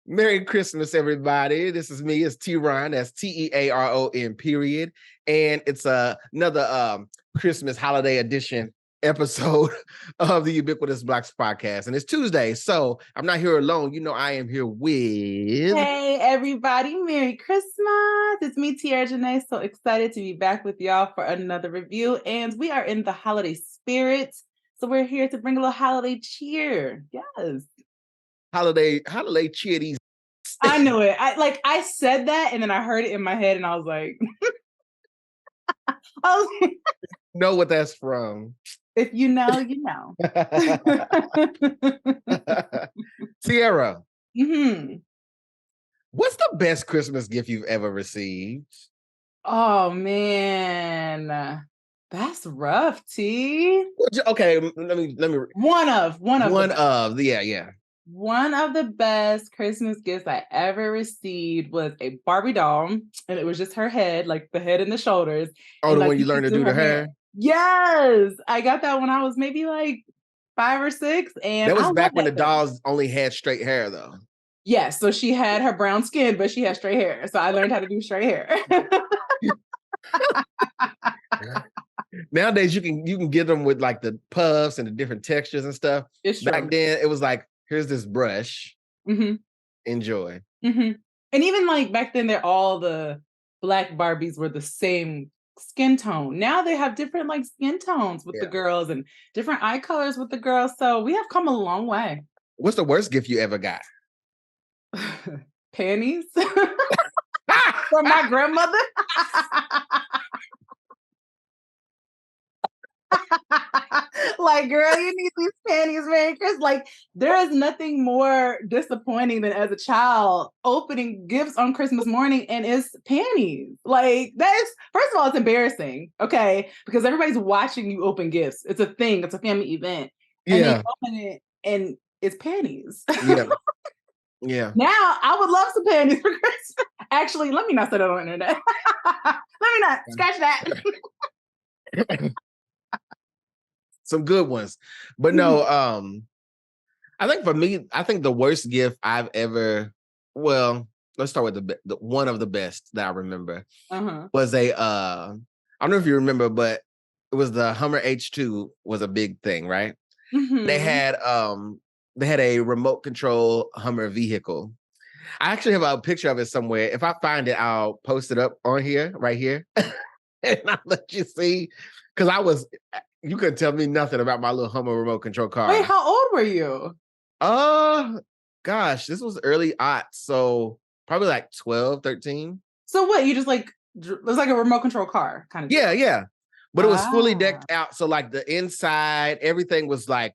Merry Christmas, everybody. This is me. It's TeaRon. That's TeaRon, period. And it's another Christmas holiday edition episode of the Ubiquitous Blacks Podcast. And it's Tuesday, so I'm not here alone. You know, I am here with... Hey, everybody. Merry Christmas. It's me, Tiera Janee. So excited to be back with y'all for another review. And we are in the holiday spirit. So we're here to bring a little holiday cheer. Yes. Holiday cheer these. I knew it. I said that and then I heard it in my head and I was like, know what that's from. If you know, you know. Tiera. Mm-hmm. What's the best Christmas gift you've ever received? Oh man. That's rough, T. Okay, let me. One of yeah. One of the best Christmas gifts I ever received was a Barbie doll, and it was just her head, like the head and the shoulders. Oh, and the one you learned to do the hair? Yes, I got that when I was maybe like 5 or 6, and that was back when the dolls only had straight hair, though. Yes, so she had her brown skin, but she had straight hair. So I learned how to do straight hair. Nowadays, you can get them with like the puffs and the different textures and stuff. Back then, it was like, here's this brush. Mm-hmm. Enjoy. Mm-hmm. And even like back then, all the Black Barbies were the same skin tone. Now they have different like skin tones with the girls and different eye colors with the girls. So we have come a long way. What's the worst gift you ever got? Panties from my grandmother. Like, girl, you need these panties, Merry Christmas. Like, there is nothing more disappointing than as a child opening gifts on Christmas morning and it's panties. Like, that is, first of all, it's embarrassing, okay? Because everybody's watching you open gifts. It's a thing, it's a family event. And then you open it and it's panties. Yeah. Yeah. Now, I would love some panties for Christmas. Actually, let me not say that on the internet. Let me not. Scratch that. Some good ones. But no, I think for me, the worst gift I've ever, well, let's start with the one of the best that I remember was I don't know if you remember, but it was the Hummer H2 was a big thing, right? Mm-hmm. They had a remote control Hummer vehicle. I actually have a picture of it somewhere. If I find it, I'll post it up on here, right here. And I'll let you see. Because you couldn't tell me nothing about my little Hummer remote control car. Wait, how old were you? Gosh, this was early aughts. So probably like 12, 13. So what, you just like, it was like a remote control car kind of thing. Yeah. But it was fully decked out. So like the inside, everything was like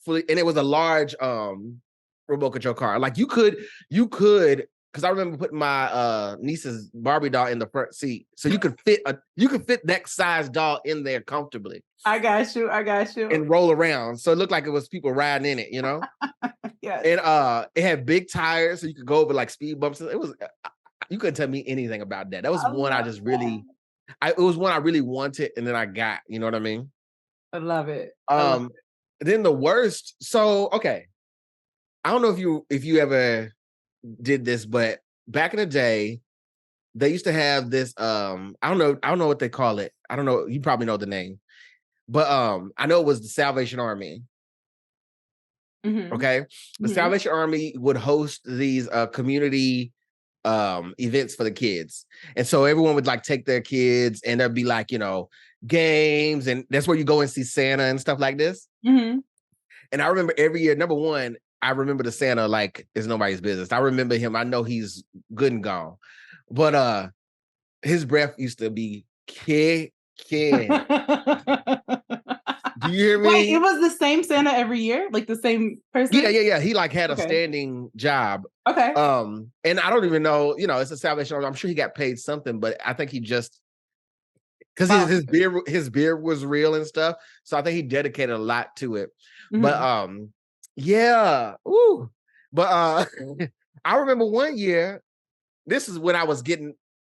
fully, and it was a large remote control car. Like you could, because I remember putting my niece's Barbie doll in the front seat, so you could fit that size doll in there comfortably. I got you. And roll around, so it looked like it was people riding in it, you know. Yes. And it had big tires, so you could go over like speed bumps. It was, you couldn't tell me anything about that. That was one I just really, it was one I really wanted, and then I got. You know what I mean? I love it. Then the worst. So okay, I don't know if you ever did this, but back in the day, they used to have this. I don't know what they call it. I don't know. You probably know the name, but I know it was the Salvation Army. Mm-hmm. Okay, the Salvation Army would host these community events for the kids, and so everyone would like take their kids, and there'd be like games, and that's where you go and see Santa and stuff like this. Mm-hmm. And I remember every year, number one, I remember the Santa like it's nobody's business. I remember him. I know he's good and gone, but his breath used to be kicking. Do you hear me? Wait, it was the same Santa every year, like the same person. Yeah. He like had a standing job. Okay. And I don't even know. It's a Salvation Army. I'm sure he got paid something, but I think he just because his beard was real and stuff. So I think he dedicated a lot to it. Mm-hmm. But yeah. Ooh. But I remember one year, this is when I was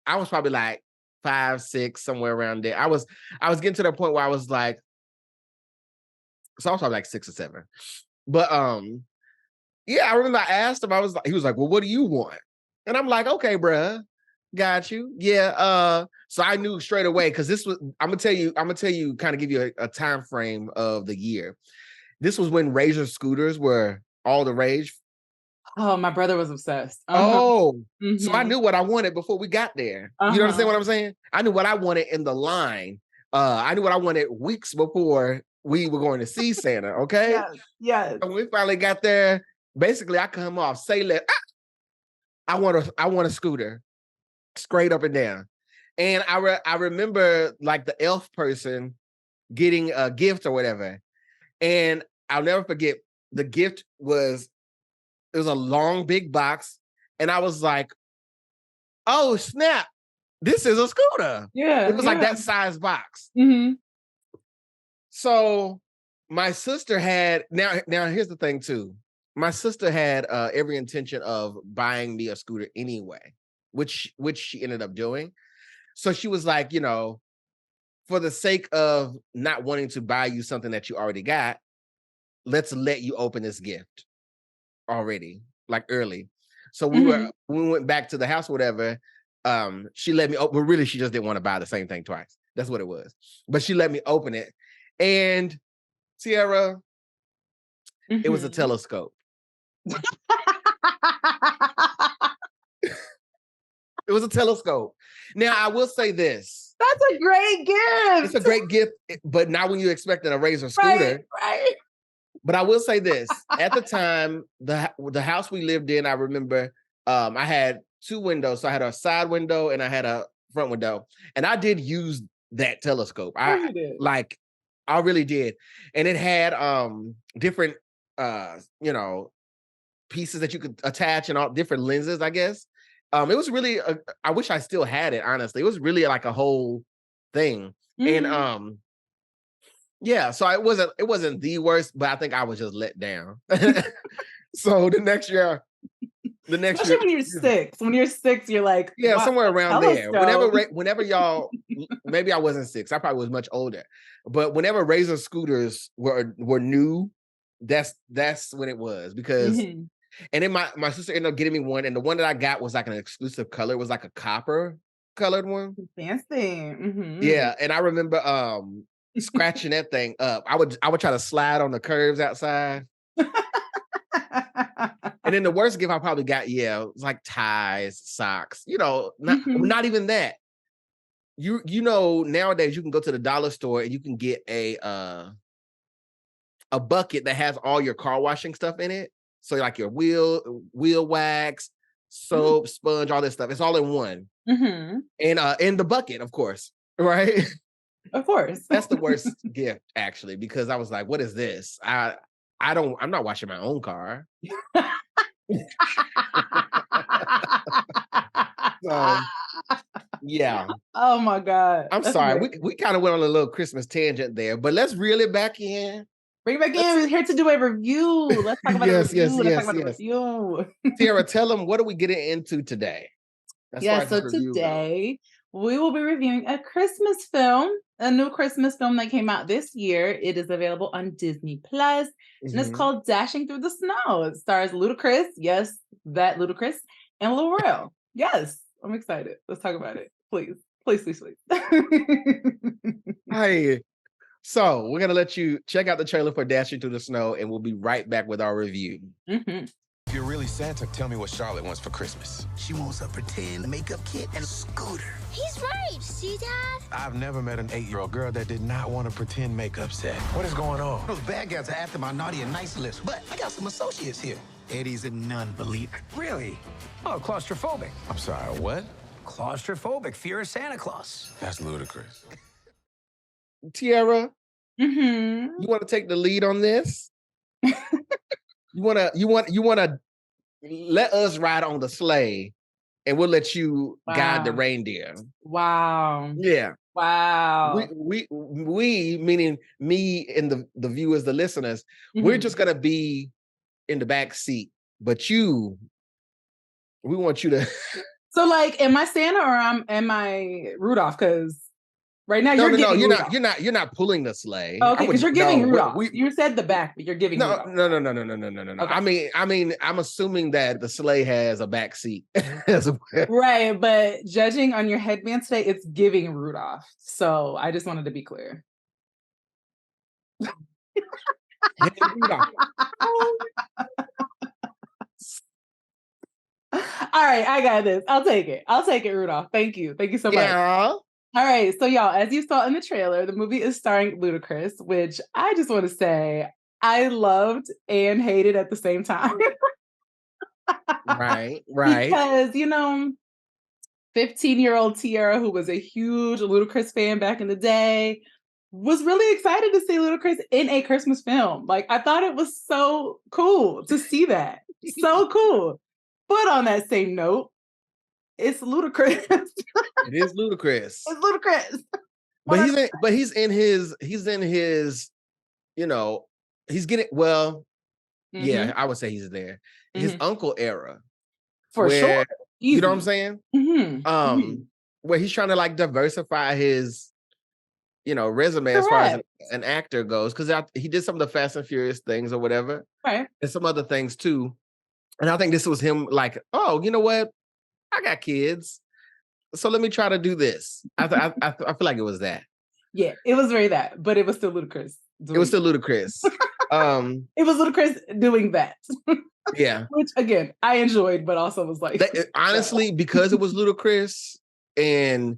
probably like 5, 6, somewhere around there. I was getting to the point where I was like, so I was probably like 6 or 7. But Yeah, I remember I asked him, he was like, well, what do you want? And I'm like, okay, bruh, got you. Yeah. So I knew straight away, because I'm gonna tell you, kind of give you a time frame of the year. This was when Razor scooters were all the rage. Oh, my brother was obsessed. Oh, so I knew what I wanted before we got there. You understand what I'm saying? I knew what I wanted in the line. I knew what I wanted weeks before we were going to see Santa. Okay. Yes. And when we finally got there, basically I come off, I want a scooter, straight up and down. And I remember like the elf person getting a gift or whatever. And I'll never forget, the gift was a long, big box. And I was like, oh, snap, this is a scooter. Yeah. It was like that size box. So my sister had, now here's the thing too. My sister had every intention of buying me a scooter anyway, which she ended up doing. So she was like, for the sake of not wanting to buy you something that you already got, let's let you open this gift already, like early. So when we went back to the house, whatever, she let me open. Well, really, she just didn't want to buy the same thing twice. That's what it was. But she let me open it. And Tiera, it was a telescope. It was a telescope. Now, I will say this. That's a great gift. It's a great gift, but not when you're expecting a Razor scooter. Right. But I will say this. At the time, the house we lived in, I remember I had two windows. So I had a side window and I had a front window. And I did use that telescope. I really did. And it had different pieces that you could attach and all different lenses, I guess. It was really I wish I still had it, honestly. It was really like a whole thing. And yeah, so it wasn't the worst, but I think I was just let down. So the next year, especially when you're 6. When you're 6, you're like, yeah, somewhere around there. Whenever y'all, maybe I wasn't 6. I probably was much older. But whenever Razor scooters were new, that's when it was, because. And then my sister ended up getting me one, and the one that I got was like an exclusive color. It was like a copper colored one. Fancy. Yeah, and I remember scratching that thing up. I would try to slide on the curves outside. And then the worst gift I probably got, it was like ties, socks. Not even that. Nowadays you can go to the dollar store and you can get a bucket that has all your car washing stuff in it. So like your wheel wax, soap, sponge, all this stuff. It's all in one. And in the bucket, of course, right? Of course. That's the worst gift, actually, because I was like, what is this? I'm not washing my own car. So, yeah. Oh my God. I'm sorry. We kind of went on a little Christmas tangent there, but let's reel it back in. Bring it back in. We're here to do a review. Let's talk about Let's talk about the review. Tiera, tell them, what are we getting into today? So today we will be reviewing a Christmas film, a new Christmas film that came out this year. It is available on Disney Plus, and it's called Dashing Through the Snow. It stars Ludacris, yes, that Ludacris, and Lil Rel. Yes, I'm excited. Let's talk about it, please. Hi. So we're gonna let you check out the trailer for Dashing Through the Snow, and we'll be right back with our review. If you're really Santa, tell me what Charlotte wants for Christmas. She wants a pretend makeup kit and a scooter. He's right. See, Dad? I've never met an 8-year-old girl that did not want a pretend makeup set. What is going on? Those bad guys are after my naughty and nice list, but I got some associates here. Eddie's a non-believer. Really? Oh, claustrophobic. I'm sorry, what? Claustrophobic, fear of Santa Claus. That's ludicrous. Tiera, you want to take the lead on this? You want to let us ride on the sleigh, and we'll let you guide the reindeer. Wow. Yeah. Wow. We meaning me and the viewers, the listeners, we're just gonna be in the back seat, but we want you to. So, like, am I Santa or am I Rudolph? Because Right now, No, you're giving you're not pulling the sleigh. Okay, because you're giving Rudolph. We, You said the back, but you're giving Rudolph. no. Okay. I mean, I'm assuming that the sleigh has a back seat. Right, but judging on your headband today, it's giving Rudolph. So I just wanted to be clear. All right, I got this. I'll take it, Rudolph. Thank you so much. Yeah. All right, so y'all, as you saw in the trailer, the movie is starring Ludacris, which I just want to say I loved and hated at the same time. Right. Because, 15-year-old Tiara, who was a huge Ludacris fan back in the day, was really excited to see Ludacris in a Christmas film. Like, I thought it was so cool to see that. So cool. But on that same note, it's Ludacris. It is Ludacris. It's Ludacris. But he's in his, he's getting, yeah, I would say he's there. His uncle era. For sure. You know what I'm saying? Mm-hmm. Where he's trying to like diversify his, resume as far as an actor goes. Because he did some of the Fast and Furious things or whatever. Right. And some other things too. And I think this was him like, oh, you know what? I got kids. So let me try to do this. I feel like it was that. Yeah, it was very that, but it was still Ludacris. It was still Ludacris. It was Ludacris doing that. Yeah. Which again, I enjoyed, but also was like honestly, because it was Ludacris and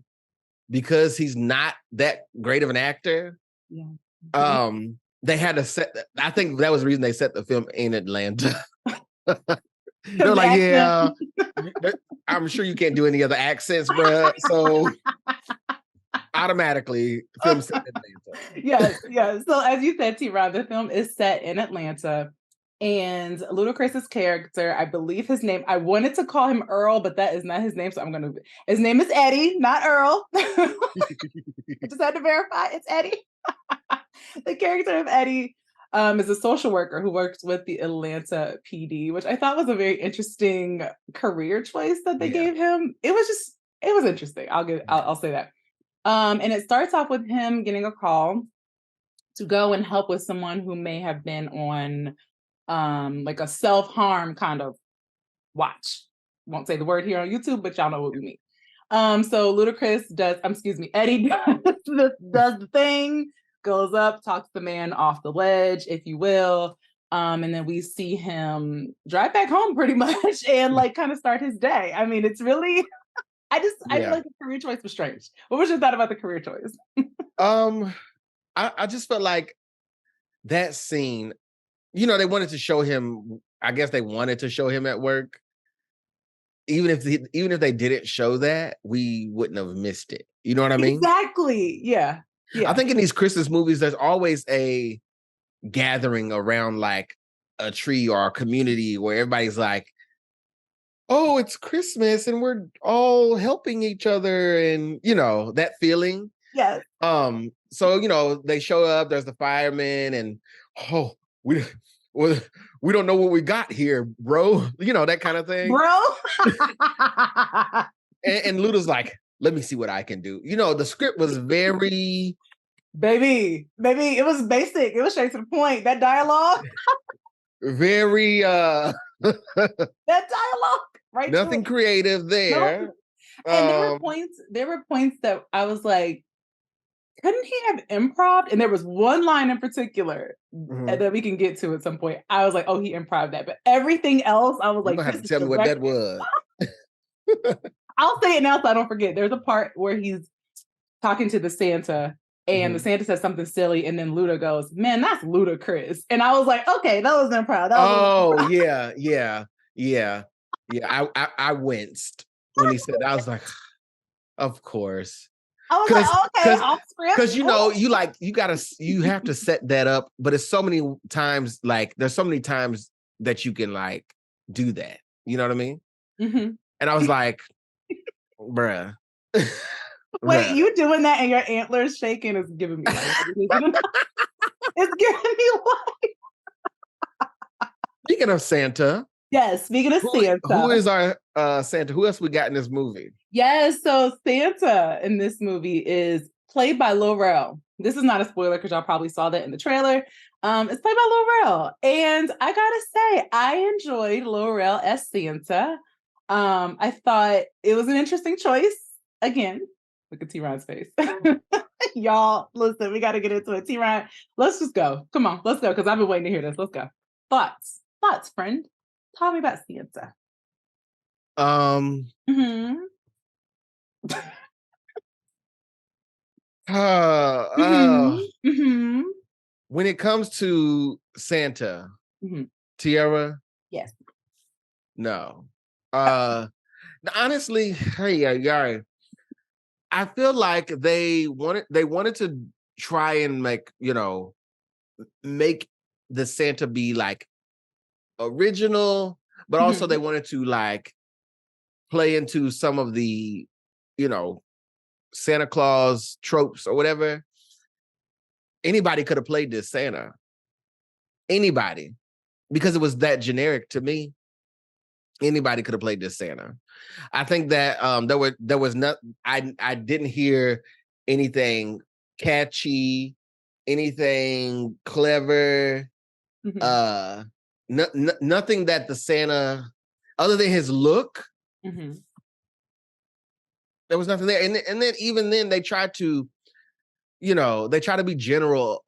because he's not that great of an actor, they had to set, I think that was the reason they set the film in Atlanta. They're like, yeah, I'm sure you can't do any other accents, bro. So automatically, film set in Atlanta. Yes. So as you said, TeaRon, the film is set in Atlanta, and Ludacris's character, I believe his name, I wanted to call him Earl, but that is not his name, so his name is Eddie, not Earl. I just had to verify, it's Eddie. The character of Eddie is a social worker who works with the Atlanta PD, which I thought was a very interesting career choice that they gave him. It was interesting. I'll say that. And it starts off with him getting a call to go and help with someone who may have been on like a self-harm kind of watch. Won't say the word here on YouTube, but y'all know what we mean. So Eddie does the thing, goes up, talks the man off the ledge, if you will. And then we see him drive back home pretty much and like kind of start his day. I mean, it's really, I feel like the career choice was strange. What was your thought about the career choice? I just felt like that scene, they wanted to show him, I guess they wanted to show him at work. Even if they didn't show that, we wouldn't have missed it. You know what I mean? Exactly. Yeah. I think in these Christmas movies, there's always a gathering around like a tree or a community where everybody's like, oh, it's Christmas and we're all helping each other, and that feeling. Yes. So they show up, there's the firemen, and we don't know what we got here, bro. That kind of thing. Bro. and Luda's like, let me see what I can do. The script was very... Baby, it was basic. It was straight to the point. That dialogue. Very... that dialogue. Right. Nothing creative there. No. And there were points that I was like, couldn't he have improv? And there was one line in particular that we can get to at some point. I was like, oh, he improv that. But everything else, I was like, you have to tell me what that was. I'll say it now so I don't forget. There's a part where he's talking to the Santa and the Santa says something silly, and then Luda goes, man, that's Ludacris. And I was like, okay, that was improv. Yeah. I winced when he said that. I was like, of course. I was like, okay, off script. Because you have to set that up, but it's so many times, like there's so many times that you can like do that. You know what I mean? Mm-hmm. And I was like, bruh. Wait, you doing that and your antlers shaking is giving me life. It's giving me life. Speaking of Santa. Yes, speaking of Santa. Who is our Santa? Who else we got in this movie? Yes, so Santa in this movie is played by Lil Rel. This is not a spoiler because y'all probably saw that in the trailer. It's played by Lil Rel. And I gotta say, I enjoyed Lil Rel as Santa. I thought it was an interesting choice. Again, look at TeaRon's face. Y'all, listen, we gotta get into it. TeaRon, let's just go. Come on, let's go, because I've been waiting to hear this. Let's go. Thoughts, friend. Tell me about Santa. Mm-hmm. Mm-hmm. When it comes to Santa, Tiera, yes, no. Honestly, hey, I feel like they wanted to try and make the Santa be like original, but also they wanted to like play into some of the Santa Claus tropes or whatever. Anybody could have played this Santa. Anybody. Because it was that generic to me. Anybody could have played this Santa. I think that there was not I didn't hear anything catchy, anything clever, nothing that the Santa, other than his look. There was nothing there. And then even then they tried to, be general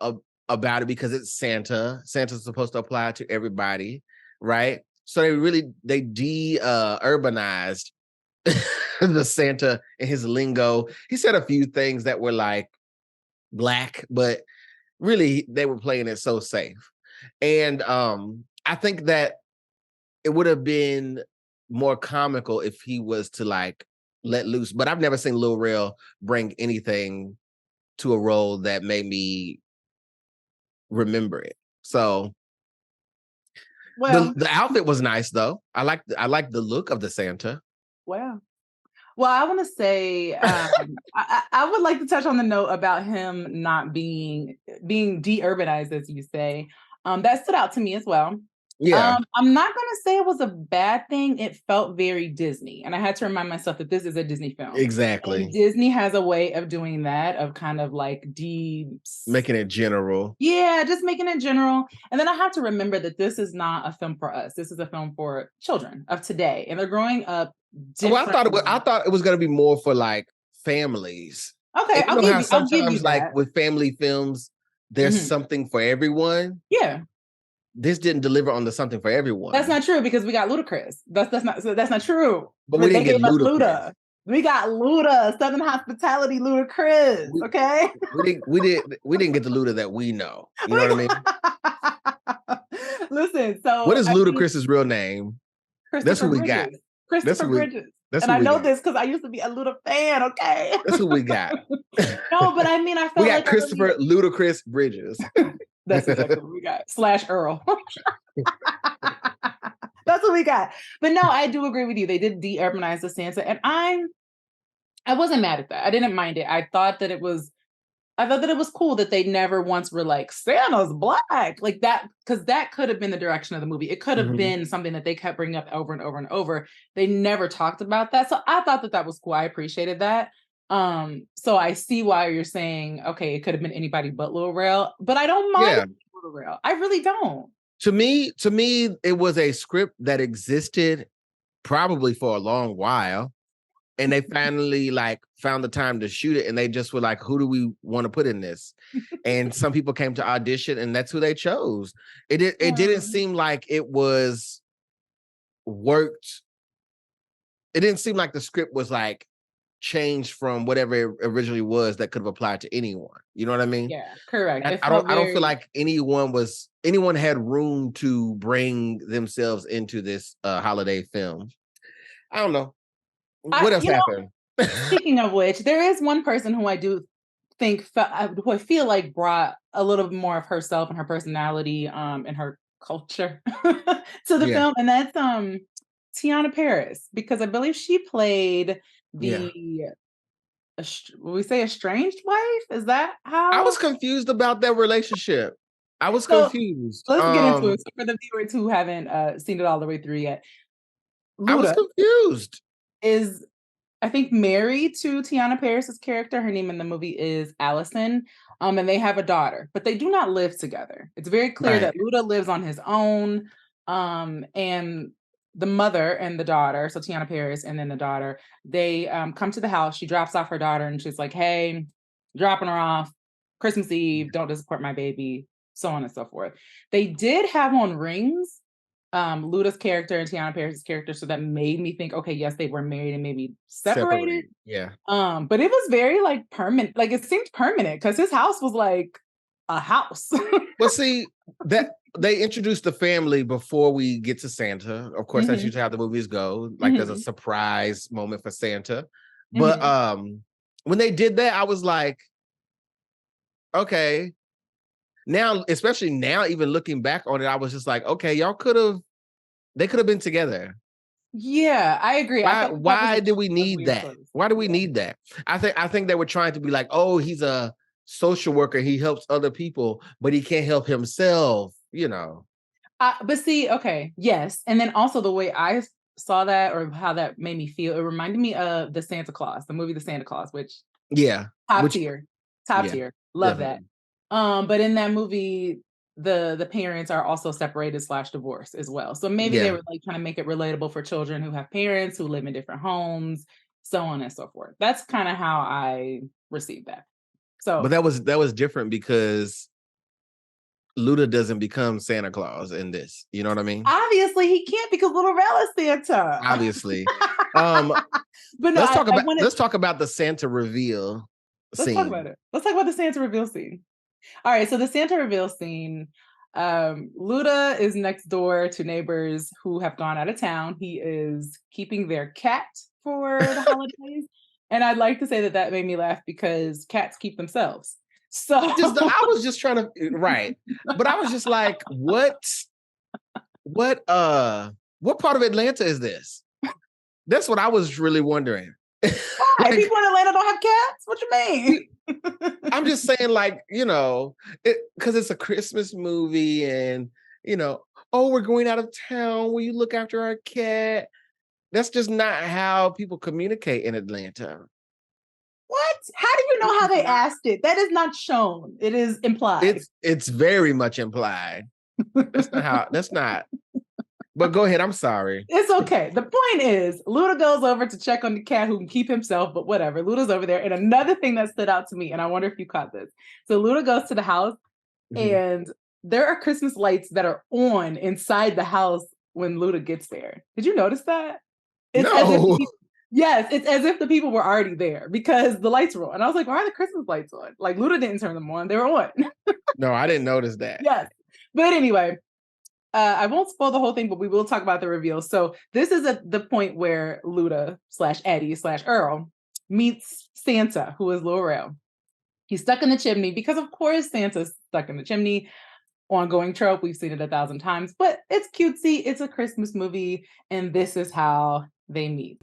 about it because it's Santa. Santa's supposed to apply to everybody, right? So they urbanized the Santa and his lingo. He said a few things that were like black, but really they were playing it so safe. And I think that it would have been more comical if he was to like let loose. But I've never seen Lil Rel bring anything to a role that made me remember it. So the outfit was nice though. I like the look of the Santa. Wow. Well, I want to say I would like to touch on the note about him not being de-urbanized, as you say. That stood out to me as well. Yeah. I'm not going to say it was a bad thing. It felt very Disney. And I had to remind myself that this is a Disney film. Exactly. And Disney has a way of doing that, of kind of like making it general. Yeah, just making it general. And then I have to remember that this is not a film for us. This is a film for children of today. And they're growing up different. Well, I thought it was going to be more for like families. Okay, I'll give you like with family films, there's something for everyone. Yeah. This didn't deliver on the something for everyone. That's not true because we got Ludacris. That's not true. But we didn't get Ludacris. We got Luda, Southern Hospitality Ludacris. Okay. We didn't get the Luda that we know. You know what I mean? Listen, so what is Ludacris's real name? That's who we got. Christopher Bridges. And I know this because I used to be a Luda fan, okay? That's who we got. No, but I mean, I felt we got Christopher Ludacris Bridges. That's exactly what we got. / Earl. That's what we got. But no, I do agree with you. They did de-urbanize the Santa, and I wasn't mad at that. I didn't mind it. I thought that it was cool that they never once were like, Santa's black, like that, because that could have been the direction of the movie. It could have been something that they kept bringing up over and over and over. They never talked about that. So I thought that was cool. I appreciated that. So I see why you're saying, okay, it could have been anybody but Lil Rel, but I don't mind Lil Rel. I really don't. To me, it was a script that existed probably for a long while. And they finally like found the time to shoot it, and they just were like, who do we want to put in this? And some people came to audition, and that's who they chose. It didn't seem like it was worked. It didn't seem like the script was like changed from whatever it originally was that could have applied to anyone. You know what I mean? Yeah, correct. I don't feel like anyone had room to bring themselves into this holiday film. I don't know. What else happened? Speaking of which, there is one person who I do think who I feel like brought a little more of herself and her personality and her culture to the film, and that's Teyonah Parris, because I believe she played the will we say estranged wife? Is that how? I was confused about their relationship. I was confused. Let's get into it. So for the viewers who haven't seen it all the way through yet, Luda I was confused. Is I think, married to Teyonah Parris's character. Her name in the movie is Allison. And they have a daughter, but they do not live together. It's very clear that Luda lives on his own. And the mother and the daughter, so Teyonah Parris and then the daughter, they come to the house. She drops off her daughter and she's like, hey, dropping her off. Christmas Eve, don't disappoint my baby, so on and so forth. They did have on rings, Luda's character and Teyonah Parris's character, so that made me think, okay, yes, they were married and maybe separated. Yeah. But it was very like permanent, like it seemed permanent because his house was like a house. Well, see, that they introduced the family before we get to Santa. Of course, that's usually how the movies go. Like there's a surprise moment for Santa. But when they did that, I was like, okay. Now, especially now, even looking back on it, I was just like, okay, they could have been together. Yeah, I agree. Why do we need that? Why do we need that? I think they were trying to be like, oh, he's a social worker. He helps other people, but he can't help himself, you know. But see, okay, yes. And then also the way I saw that or how that made me feel, it reminded me of the Santa Claus, the movie The Santa Claus, which top tier. Love definitely. that. But in that movie, the parents are also separated / divorced as well. So maybe they were like trying to make it relatable for children who have parents who live in different homes, so on and so forth. That's kind of how I received that. So, but that was different because Luda doesn't become Santa Claus in this. You know what I mean? Obviously, he can't because Lil Rel is Santa. Obviously. But no, let's talk about the Santa reveal scene. Let's talk about it. Let's talk about the Santa reveal scene. All right, so the Santa reveal scene, Luda is next door to neighbors who have gone out of town. He is keeping their cat for the holidays. And I'd like to say that made me laugh because cats keep themselves. So I was just trying to, right. But I was just like, what part of Atlanta is this? That's what I was really wondering. Like, people in Atlanta don't have cats? What you mean? I'm just saying, like, you know, because it's a Christmas movie and, you know, oh, we're going out of town. Will you look after our cat? That's just not how people communicate in Atlanta. What? How do you know how they asked it? That is not shown. It is implied. It's very much implied. That's not. But go ahead. I'm sorry. It's okay. The point is, Luda goes over to check on the cat who can keep himself, but whatever. Luda's over there. And another thing that stood out to me, and I wonder if you caught this. So Luda goes to the house and there are Christmas lights that are on inside the house when Luda gets there. Did you notice that? Yes, it's as if the people were already there because the lights were on. And I was like, why are the Christmas lights on? Like, Luda didn't turn them on. They were on. No, I didn't notice that. Yes. But anyway, I won't spoil the whole thing, but we will talk about the reveal. So this is the point where Luda / Eddie / Earl meets Santa, who is Lil Rel. He's stuck in the chimney because, of course, Santa's stuck in the chimney. Ongoing trope. We've seen it 1,000 times, but it's cutesy. It's a Christmas movie, and this is how they meet.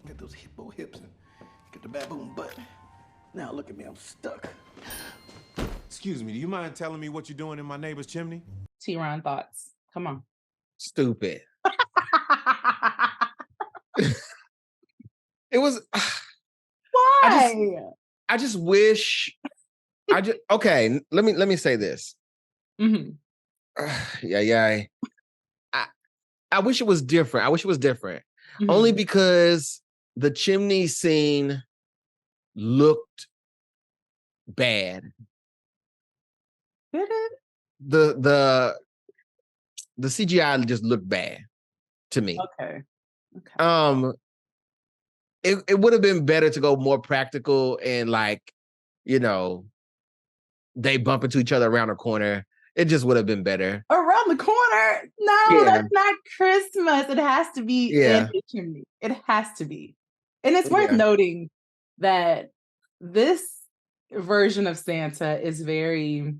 Get those hippo hips and get the baboon butt. Now look at me, I'm stuck. Excuse me, do you mind telling me what you're doing in my neighbor's chimney? TeaRon thoughts. Come on. Stupid. It was. Why? I just wish. Okay. Let me say this. Yeah. I wish it was different. Only because the chimney scene looked bad. Did it? The CGI just looked bad to me. Okay. It would have been better to go more practical and, like, you know, they bump into each other around the corner. It just would have been better. Around the corner? No, that's not Christmas. It has to be in the chimney. It has to be. And it's worth noting that this version of Santa is very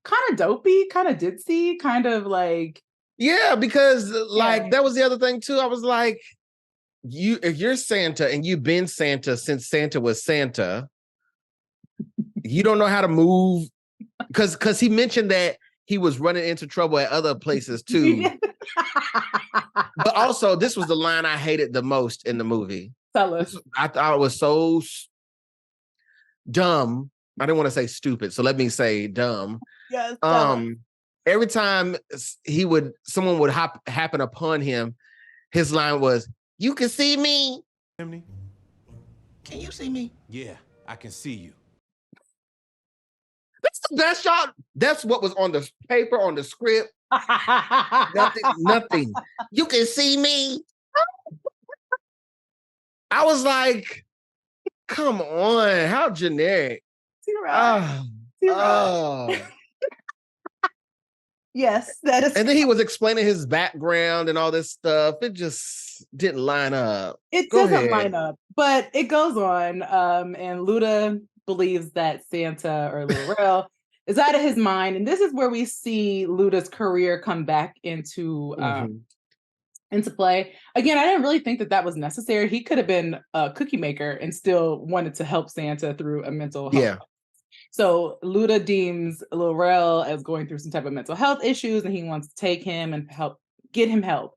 kind of dopey, kind of ditzy, kind of like... Yeah, because like that was the other thing too. I was like, if you're Santa and you've been Santa since Santa was Santa, you don't know how to move. Because he mentioned that he was running into trouble at other places too. But also, this was the line I hated the most in the movie. Tell us. I thought it was so dumb. I didn't want to say stupid, so let me say dumb. Yes. Every time someone would happen upon him, his line was, "You can see me." Can you see me? Yeah, I can see you. That's the best shot. That's what was on the paper, on the script. Nothing. You can see me. I was like, come on, how generic. Yes, that is. And then he was explaining his background and all this stuff. It just didn't line up. It doesn't line up, but it goes on. And Luda believes that Santa or Lil Rel is out of his mind. And this is where we see Luda's career come back into play. Again, I didn't really think that was necessary. He could have been a cookie maker and still wanted to help Santa through a mental health. Yeah. So Luda deems Lil Rel as going through some type of mental health issues, and he wants to take him and get him help.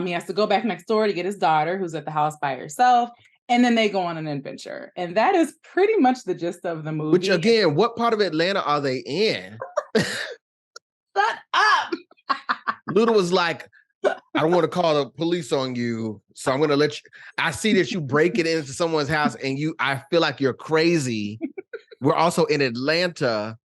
He has to go back next door to get his daughter, who's at the house by herself, and then they go on an adventure. And that is pretty much the gist of the movie. Which, again, what part of Atlanta are they in? Shut up! Luda was like, I don't want to call the police on you, so I'm going to let you. I see that you break it into someone's house, and I feel like you're crazy. We're also in Atlanta,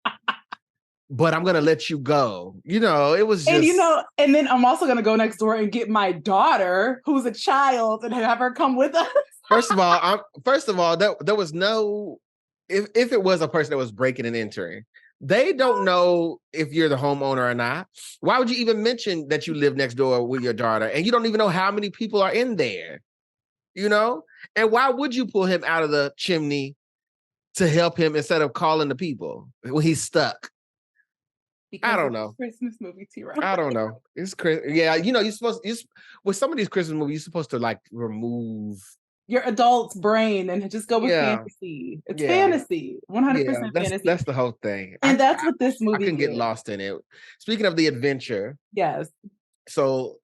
but I'm going to let you go. It was just... And then I'm also going to go next door and get my daughter, who's a child, and have her come with us. First of all, there was no... If it was a person that was breaking and entering, they don't know if you're the homeowner or not. Why would you even mention that you live next door with your daughter? And you don't even know how many people are in there, And why would you pull him out of the chimney to help him instead of calling the people when he's stuck? Because I don't know. Christmas movie, TeaRon. I don't know. It's Christmas. Yeah, with some of these Christmas movies, you're supposed to remove your adult's brain and just go with fantasy. It's fantasy, 100% fantasy. That's the whole thing. And that's what this movie I can get lost in it. Speaking of the adventure. Yes. So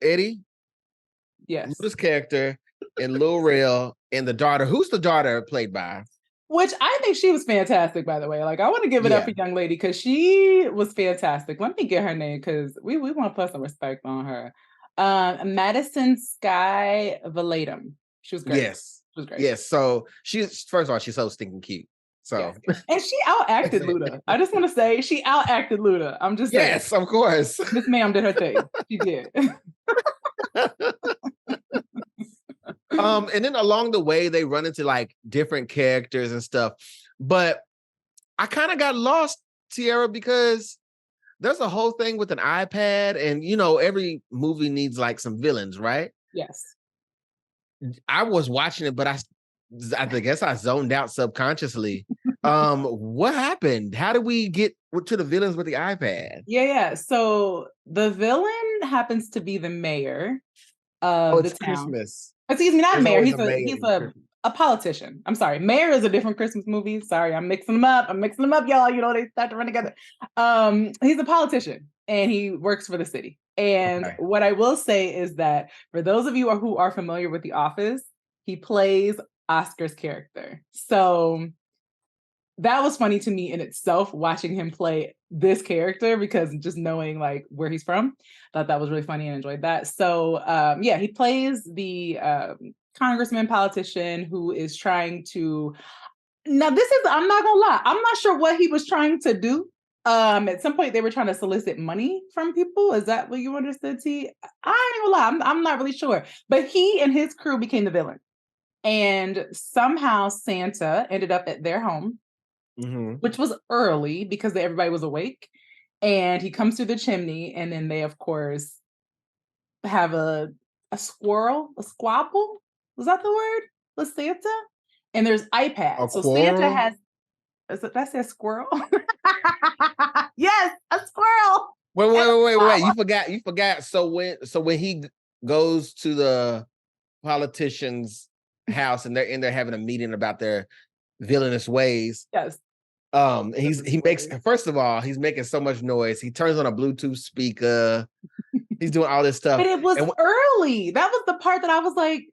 Eddie. Yes. Luda's character and Lil Rel and the daughter. Who's the daughter played by? Which I think she was fantastic, by the way. I want to give it up for young lady because she was fantastic. Let me get her name because we want to put some respect on her. Madison Sky Valatum. She was great. Yes. She was great. Yes. So she's so stinking cute. So and she outacted Luda. I just want to say she outacted Luda. I'm just saying. Yes, of course. This ma'am did her thing. She did. And then along the way, they run into different characters and stuff. But I kind of got lost, Tiera, because there's a whole thing with an iPad, and every movie needs some villains, right? Yes. I was watching it, but I guess I zoned out subconsciously. What happened? How did we get to the villains with the iPad? Yeah. So the villain happens to be the mayor of the town. Christmas. Excuse me, not mayor. He's a politician. I'm sorry. Mayor is a different Christmas movie. Sorry, I'm mixing them up, y'all. They start to run together. He's a politician and he works for the city. And what I will say is that for those of you who are familiar with The Office, he plays Oscar's character. So that was funny to me in itself, watching him play this character, because just knowing where he's from, thought that was really funny and enjoyed that. So he plays the congressman politician who is trying to, I'm not gonna lie, I'm not sure what he was trying to do. At some point they were trying to solicit money from people. Is that what you understood, T? I ain't gonna lie, I'm not really sure. But he and his crew became the villain. And somehow Santa ended up at their home, which was early because everybody was awake. And he comes through the chimney, and then they, of course, have a squabble. Was that the word? Was Santa? And there's iPads. So quarrel? Santa has. Did I say a squirrel? Yes, a squirrel. Wait. You forgot. So when he goes to the politician's house and they're in there having a meeting about their villainous ways. Yes. He makes, first of all, he's making so much noise. He turns on a Bluetooth speaker. He's doing all this stuff. But it was early. That was the part that I was like,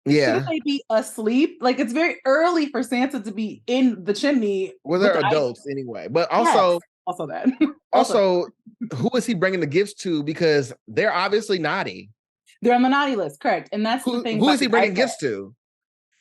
shouldn't they be asleep? Like, it's very early for Santa to be in the chimney. Well, they're adults anyway. But also, yes, also that. Also, who is he bringing the gifts to? Because they're obviously naughty. They're on the naughty list, correct. And that's the thing. Who is he bringing gifts to?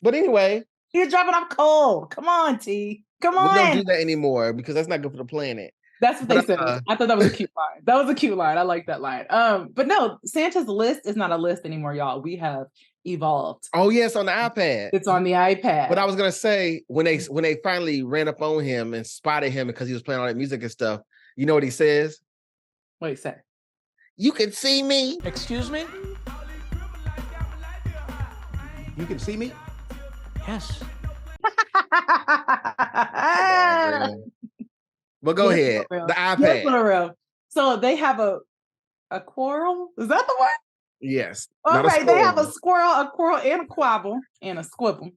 But anyway. He's dropping off coal. Come on, T. Come on. We don't do that anymore because that's not good for the planet. That's what they said. I thought that was a cute line. That was a cute line. I like that line. But no, Santa's list is not a list anymore, y'all. We have evolved. Oh, yes, on the iPad. It's on the iPad. But I was gonna say, when they finally ran up on him and spotted him because he was playing all that music and stuff, you know what he says? What he say? You can see me. Excuse me? You can see me? Yes. But go ahead. The iPad. Yes, real. So they have a quarrel? Is that the one? Yes. All right, they have a quarrel, and a quabble, and a squibble.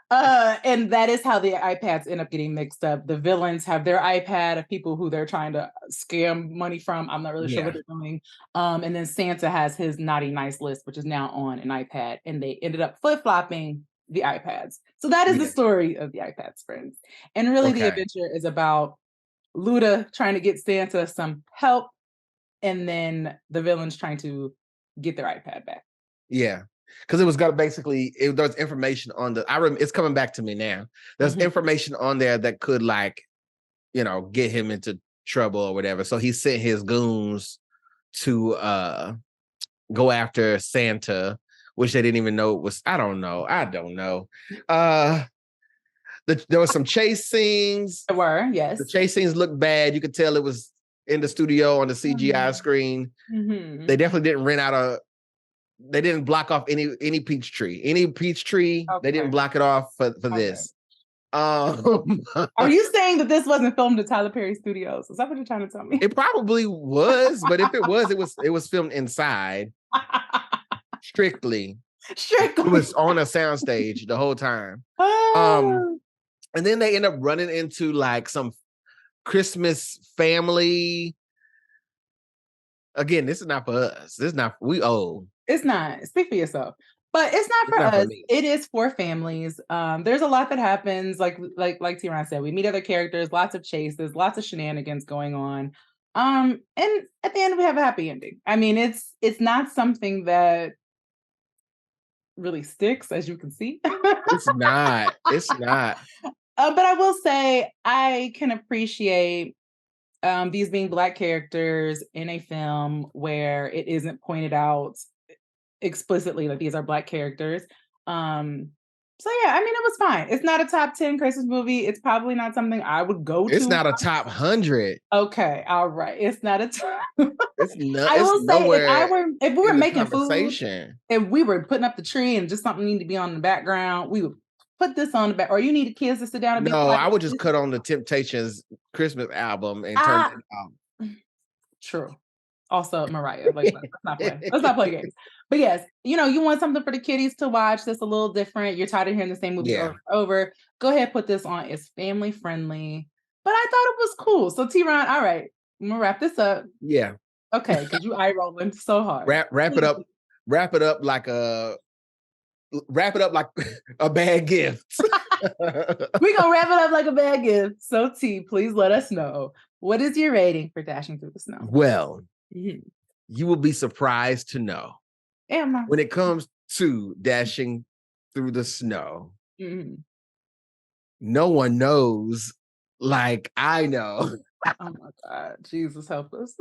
And that is how the iPads end up getting mixed up. The villains have their iPad of people who they're trying to scam money from. I'm not really sure what they're doing. And then Santa has his naughty nice list, which is now on an iPad, and they ended up flip-flopping the iPads. So that is the story of the iPads, friends. And really the adventure is about Luda trying to get Santa some help, and then the villains trying to get their iPad back. Yeah. Because it was got basically, there's information on it's coming back to me now. There's information on there that could, like, get him into trouble or whatever. So he sent his goons to go after Santa, which they didn't even know it was. I don't know. There was some chase scenes. There were, yes. The chase scenes looked bad. You could tell it was in the studio on the CGI screen. They definitely didn't they didn't block off any peach tree. They didn't block it off for this. Are you saying that this wasn't filmed at Tyler Perry Studios? Is that what you're trying to tell me? It probably was, but if it was filmed inside. Strictly. It was on a soundstage the whole time. And then they end up running into like some Christmas family. Again, this is not for us. We old. It's not. Speak for yourself. But it's not for us. It is for families. There's a lot that happens. Like TeaRon said, we meet other characters, lots of chases, lots of shenanigans going on. And at the end we have a happy ending. I mean, it's not something that really sticks, as you can see. It's not. But I will say I can appreciate these being Black characters in a film where it isn't pointed out explicitly that these are Black characters. So yeah, I mean, it was fine. It's not a top 10 Christmas movie. It's probably not something I would go to. It's not a top 100. Okay, all right. It's not a top. It's not. I will say, if we were making food, if we were putting up the tree and just something needed to be on the background, we would put this on the back. Or you needed kids to sit down and be. No, I would just cut on the Temptations Christmas album and turn it out. True. Also, Mariah. Like, let's not play games. But yes, you want something for the kiddies to watch that's a little different. You're tired of hearing the same movie over. Go ahead, put this on. It's family friendly. But I thought it was cool. So TeaRon, all right, I'm gonna wrap this up. Yeah. Okay, because you eye rolling so hard. Wrap it up. Wrap it up like a bad gift. We're gonna wrap it up like a bad gift. So T, please let us know, what is your rating for Dashing Through the Snow? Well, you will be surprised to know. Am I? When it comes to Dashing Through the Snow, no one knows like I know. Oh my God, Jesus help us.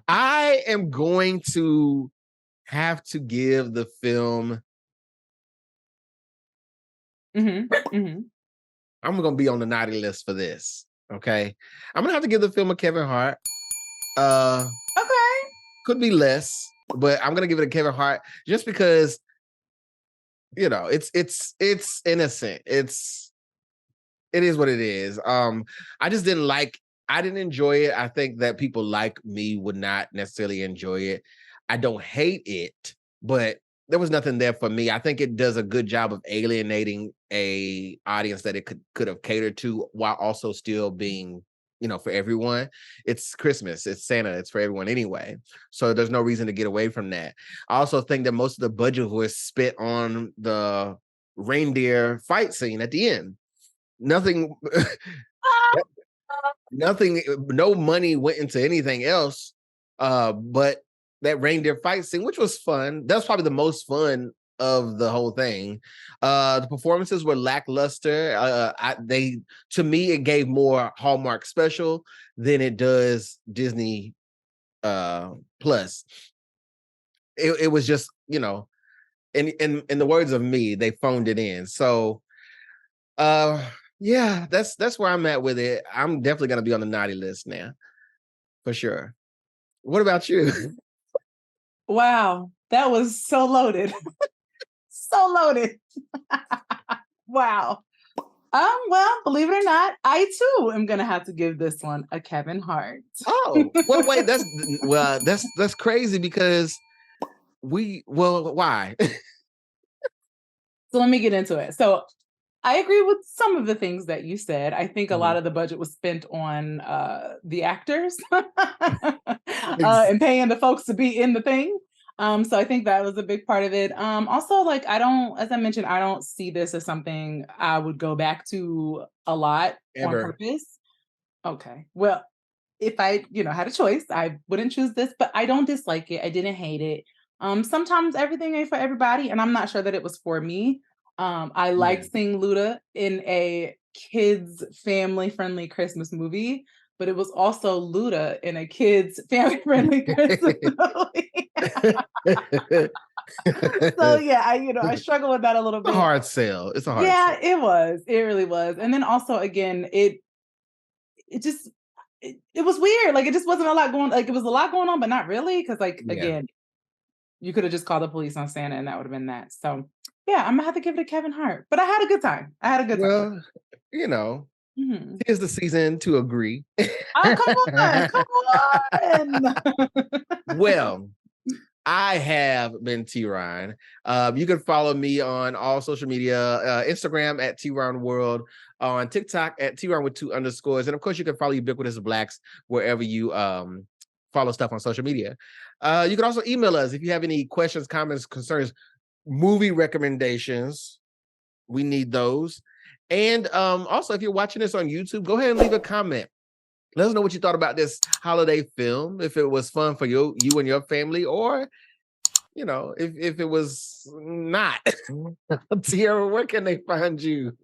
I am going to have to give the film. I'm going to be on the naughty list for this. Okay. I'm going to have to give the film a Kevin Hart. Okay. Could be less, but I'm going to give it a Kevin Hart just because, it's innocent. It is what it is. I just I didn't enjoy it. I think that people like me would not necessarily enjoy it. I don't hate it, but there was nothing there for me. I think it does a good job of alienating a audience that it could have catered to while also still being, for everyone. It's Christmas, it's Santa, it's for everyone anyway. So there's no reason to get away from that. I also think that most of the budget was spent on the reindeer fight scene at the end. Nothing, no money went into anything else but that reindeer fight scene, which was fun. That was probably the most fun of the whole thing. The performances were lackluster. To me, it gave more Hallmark Special than it does Disney Plus. It was just, in the words of me, they phoned it in. So yeah, that's where I'm at with it. I'm definitely gonna be on the naughty list now, for sure. What about you? Wow, that was so loaded. So loaded. Wow. Well, believe it or not, I too am gonna have to give this one a Kevin Hart. Oh, well, wait, that's crazy because why? So let me get into it. So I agree with some of the things that you said. I think a lot of the budget was spent on the actors and paying the folks to be in the thing. So I think that was a big part of it. Also, as I mentioned, I don't see this as something I would go back to a lot on purpose. Okay. Well, if I, had a choice, I wouldn't choose this, but I don't dislike it. I didn't hate it. Sometimes everything ain't for everybody, and I'm not sure that it was for me. I liked seeing Luda in a kids family-friendly Christmas movie, but it was also Luda in a kids family-friendly Christmas movie. So yeah, I struggle with that a little bit. It's a hard sell. It's a hard sell. sell. It was. It really was. And then also again, it was weird. Like it just wasn't a lot going. Like it was a lot going on, but not really. Because again, you could have just called the police on Santa, and that would have been that. So yeah, I'm gonna have to give it to Kevin Hart. But I had a good time. Well, tis the season to agree. Oh, come on. Well, I have been TeaRon. You can follow me on all social media, Instagram at TeaRon World, on TikTok at TeaRon with 2 underscores. And of course, you can follow Ubiquitous Blacks wherever you follow stuff on social media. You can also email us if you have any questions, comments, concerns, movie recommendations. We need those. And also, if you're watching this on YouTube, go ahead and leave a comment. Let us know what you thought about this holiday film, if it was fun for you and your family, or, if it was not. Tiera, where can they find you?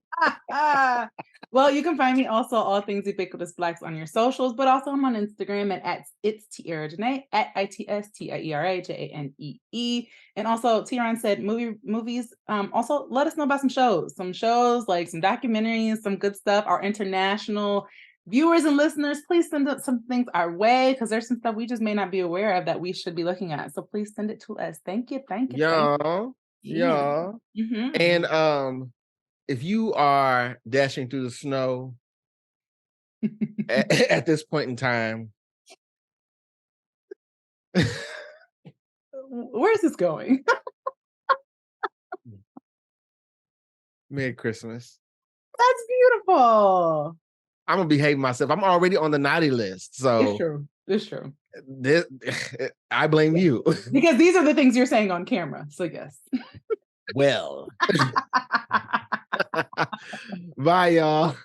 Well, you can find me also all things Ubiquitous Blacks on your socials, but also I'm on Instagram at it's TeaRon Janee at ITSTIERA JANEE. And also TeaRon said movies. Also let us know about some shows, like some documentaries, some good stuff. Our international viewers and listeners, please send up some things our way, because there's some stuff we just may not be aware of that we should be looking at. So please send it to us. Thank you. Y'all. Mm-hmm. And if you are dashing through the snow at this point in time, where is this going? Merry Christmas. That's beautiful. I'm gonna behave myself. I'm already on the naughty list, so it's true. I blame you, because these are the things you're saying on camera. So yes. Well. Bye, y'all.